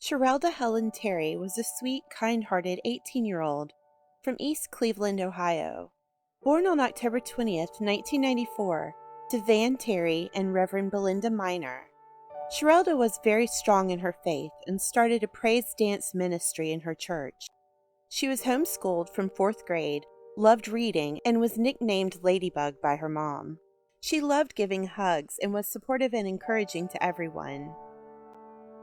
Shirellda Terry was a sweet, kind-hearted 18-year-old from East Cleveland, Ohio. Born on October 20th, 1994, to Van Terry and Reverend Belinda Minor, Shirellda was very strong in her faith and started a praise dance ministry in her church. She was homeschooled from 4th grade, loved reading, and was nicknamed Ladybug by her mom. She loved giving hugs and was supportive and encouraging to everyone.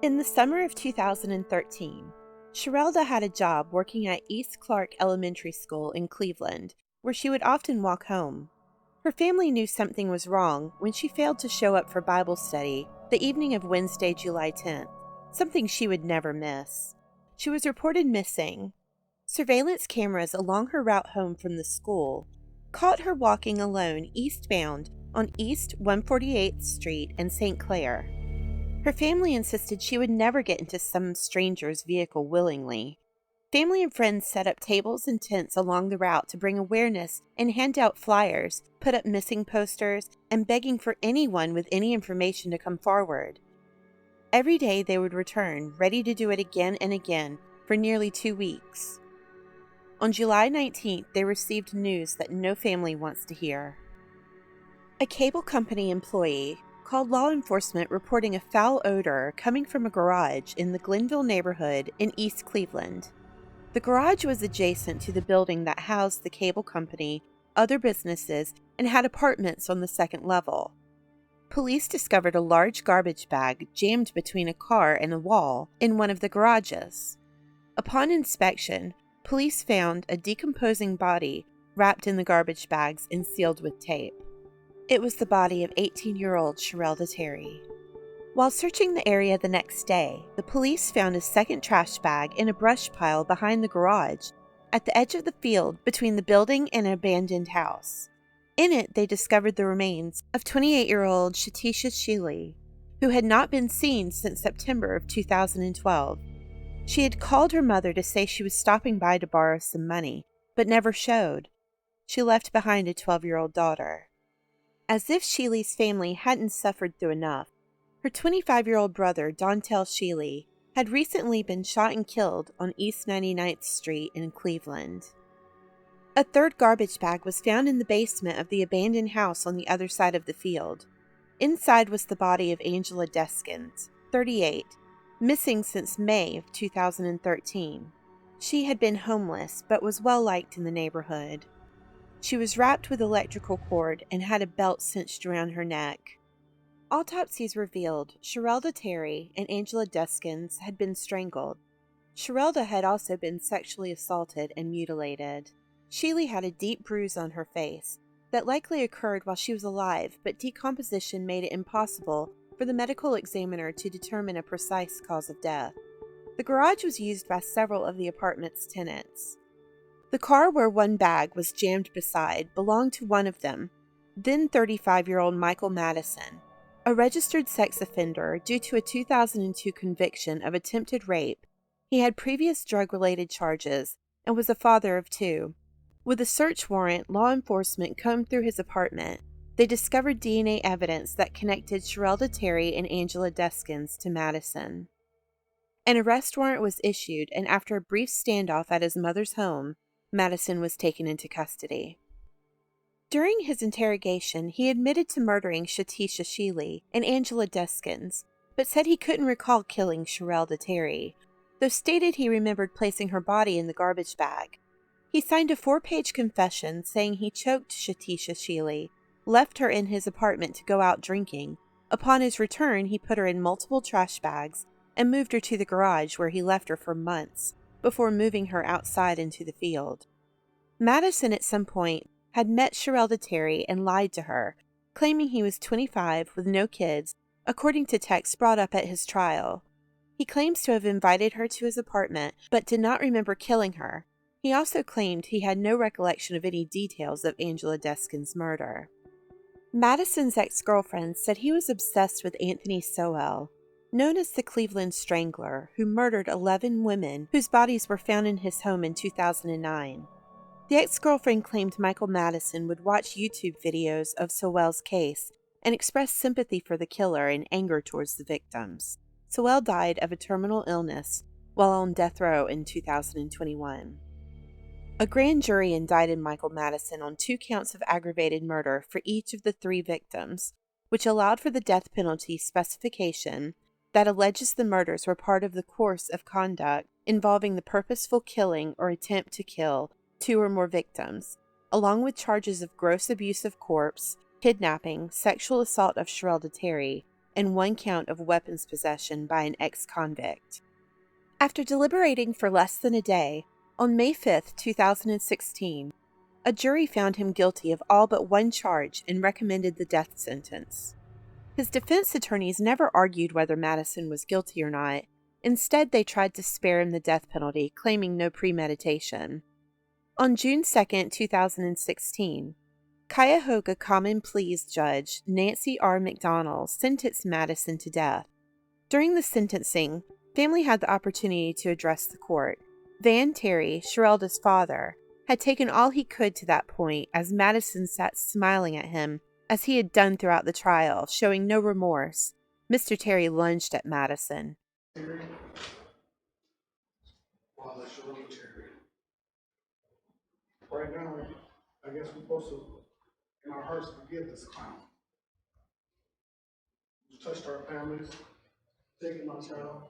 In the summer of 2013, Shirellda had a job working at East Clark Elementary School in Cleveland, where she would often walk home. Her family knew something was wrong when she failed to show up for Bible study the evening of Wednesday, July 10th, something she would never miss. She was reported missing. Surveillance cameras along her route home from the school caught her walking alone eastbound on East 148th Street and St. Clair. Her family insisted she would never get into some stranger's vehicle willingly. Family and friends set up tables and tents along the route to bring awareness and hand out flyers, put up missing posters, and begging for anyone with any information to come forward. Every day they would return, ready to do it again and again, for nearly 2 weeks. On July 19th, they received news that no family wants to hear. A cable company employee called law enforcement reporting a foul odor coming from a garage in the Glenville neighborhood in East Cleveland. The garage was adjacent to the building that housed the cable company, other businesses, and had apartments on the second level. Police discovered a large garbage bag jammed between a car and a wall in one of the garages. Upon inspection, police found a decomposing body wrapped in the garbage bags and sealed with tape. It was the body of 18-year-old Shirellda Terry. While searching the area the next day, the police found a second trash bag in a brush pile behind the garage, at the edge of the field between the building and an abandoned house. In it, they discovered the remains of 28-year-old Shirellda Terry, who had not been seen since September of 2012. She had called her mother to say she was stopping by to borrow some money, but never showed. She left behind a 12-year-old daughter. As if Sheely's family hadn't suffered through enough, her 25-year-old brother, Dontel Sheely, had recently been shot and killed on East 99th Street in Cleveland. A third garbage bag was found in the basement of the abandoned house on the other side of the field. Inside was the body of Angela Deskins, 38, missing since May of 2013. She had been homeless, but was well liked in the neighborhood. She was wrapped with electrical cord and had a belt cinched around her neck. Autopsies revealed Shirellda Terry and Angela Deskins had been strangled. Shirellda had also been sexually assaulted and mutilated. Sheely had a deep bruise on her face that likely occurred while she was alive, but decomposition made it impossible for the medical examiner to determine a precise cause of death. The garage was used by several of the apartment's tenants. The car where one bag was jammed beside belonged to one of them, then 35-year-old Michael Madison, a registered sex offender due to a 2002 conviction of attempted rape. He had previous drug-related charges and was a father of 2. With a search warrant, law enforcement combed through his apartment. They discovered DNA evidence that connected Shirellda Terry and Angela Deskins to Madison. An arrest warrant was issued, and after a brief standoff at his mother's home, Madison was taken into custody. During his interrogation, he admitted to murdering Shirellda Terry and Angela Deskins, but said he couldn't recall killing Shirellda Terry, though stated he remembered placing her body in the garbage bag. He signed a 4-page confession saying he choked Shirellda Terry, left her in his apartment to go out drinking. Upon his return, he put her in multiple trash bags and moved her to the garage where he left her for months, before moving her outside into the field. Madison at some point had met Shirellda Terry and lied to her, claiming he was 25 with no kids, according to texts brought up at his trial. He claims to have invited her to his apartment, but did not remember killing her. He also claimed he had no recollection of any details of Angela Deskins' murder. Madison's ex-girlfriend said he was obsessed with Anthony Sowell, known as the Cleveland Strangler, who murdered 11 women whose bodies were found in his home in 2009. The ex-girlfriend claimed Michael Madison would watch YouTube videos of Sowell's case and express sympathy for the killer and anger towards the victims. Sewell died of a terminal illness while on death row in 2021. A grand jury indicted Michael Madison on 2 counts of aggravated murder for each of the 3 victims, which allowed for the death penalty specification that alleges the murders were part of the course of conduct involving the purposeful killing or attempt to kill 2 or more victims, along with charges of gross abuse of corpse, kidnapping, sexual assault of Shirellda Terry, and 1 count of weapons possession by an ex-convict. After deliberating for less than a day, on May 5, 2016, a jury found him guilty of all but 1 charge and recommended the death sentence. His defense attorneys never argued whether Madison was guilty or not. Instead, they tried to spare him the death penalty, claiming no premeditation. On June 2, 2016, Cuyahoga Common Pleas Judge Nancy R. McDonnell sentenced Madison to death. During the sentencing, family had the opportunity to address the court. Van Terry, Shirellda's father, had taken all he could to that point as Madison sat smiling at him as he had done throughout the trial, showing no remorse. Mr. Terry lunged at Madison. Father Shirellda Terry. Right now, I guess we're supposed to, in our hearts, forgive this clown. You touched our families, taken my child.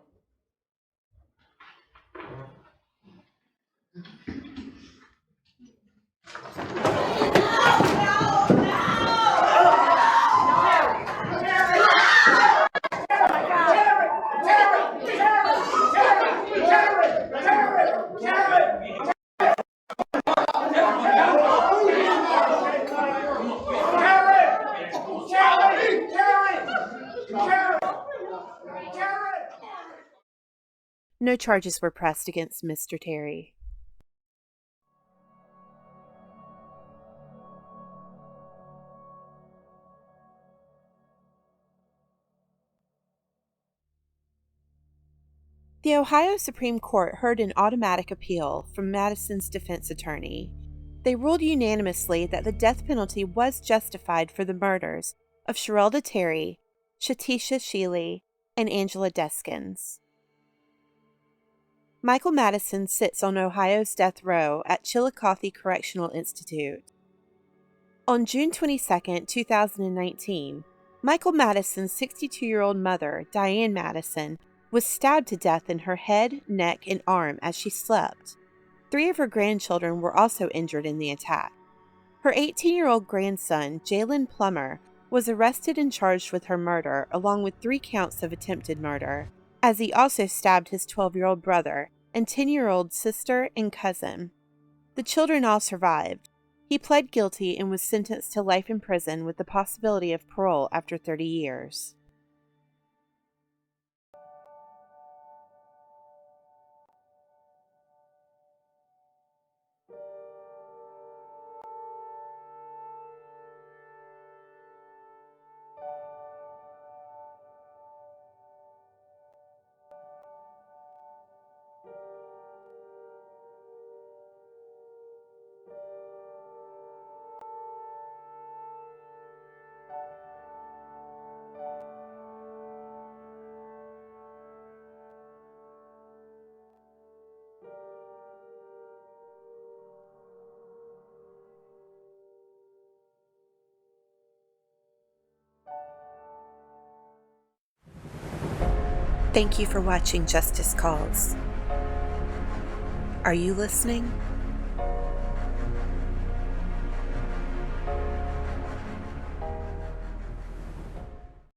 No charges were pressed against Mr. Terry. The Ohio Supreme Court heard an automatic appeal from Madison's defense attorney. They ruled unanimously that the death penalty was justified for the murders of Shirellda Terry, Shatisha Sheely, and Angela Deskins. Michael Madison sits on Ohio's death row at Chillicothe Correctional Institute. On June 22, 2019, Michael Madison's 62-year-old mother, Diane Madison, was stabbed to death in her head, neck, and arm as she slept. 3 of her grandchildren were also injured in the attack. Her 18-year-old grandson, Jalen Plummer, was arrested and charged with her murder, along with 3 counts of attempted murder, as he also stabbed his 12-year-old brother and 10-year-old sister and cousin. The children all survived. He pled guilty and was sentenced to life in prison with the possibility of parole after 30 years. Thank you for watching Justice Calls. Are you listening?